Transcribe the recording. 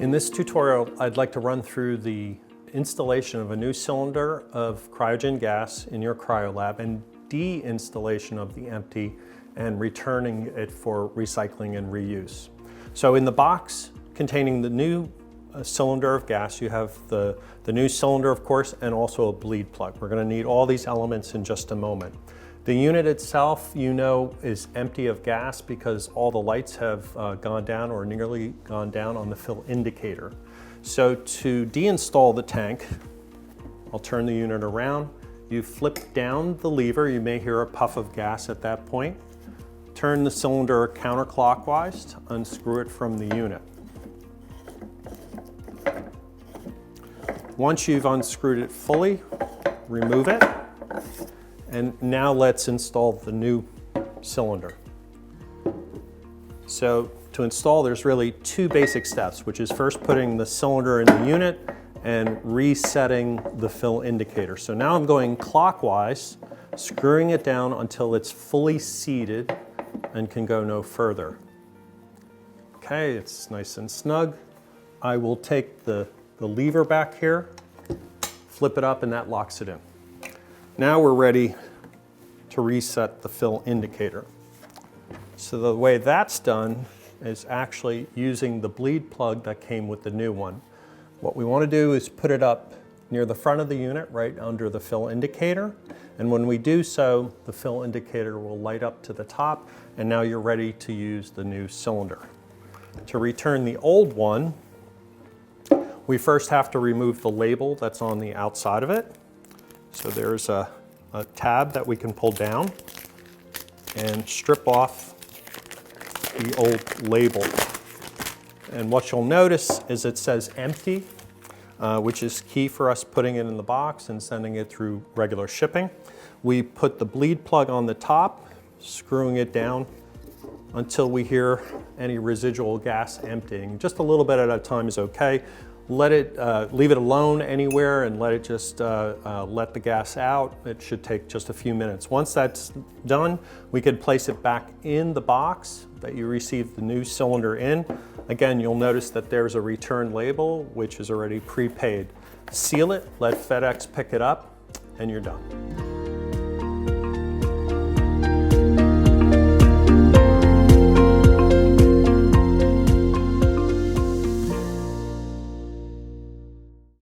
In this tutorial, I'd like to run through the installation of a new cylinder of cryogen gas in your CryoLab and de-installation of the empty and returning it for recycling and reuse. So in the box containing the new cylinder of gas, you have the new cylinder, of course, and also a bleed plug. We're going to need all these elements in just a moment. The unit itself, you know, is empty of gas because all the lights have gone down or nearly gone down on the fill indicator. So to deinstall the tank, I'll turn the unit around. You flip down the lever. You may hear a puff of gas at that point. Turn the cylinder counterclockwise to unscrew it from the unit. Once you've unscrewed it fully, remove it. And now let's install the new cylinder. So to install, there's really two basic steps, which is first putting the cylinder in the unit and resetting the fill indicator. So now I'm going clockwise, screwing it down until it's fully seated and can go no further. Okay, it's nice and snug. I will take the lever back here, flip it up, and that locks it in. Now we're ready to reset the fill indicator. So the way that's done is actually using the bleed plug that came with the new one. What we want to do is put it up near the front of the unit, right under the fill indicator. And when we do so, the fill indicator will light up to the top, and now you're ready to use the new cylinder. To return the old one, we first have to remove the label that's on the outside of it. So there's a tab that we can pull down and strip off the old label. And what you'll notice is it says empty, which is key for us putting it in the box and sending it through regular shipping. We put the bleed plug on the top, screwing it down until we hear any residual gas emptying. Just a little bit at a time is okay. Let it, leave it alone anywhere and let it just let the gas out. It should take just a few minutes. Once that's done, we can place it back in the box that you received the new cylinder in. Again, you'll notice that there's a return label, which is already prepaid. Seal it, let FedEx pick it up, and you're done.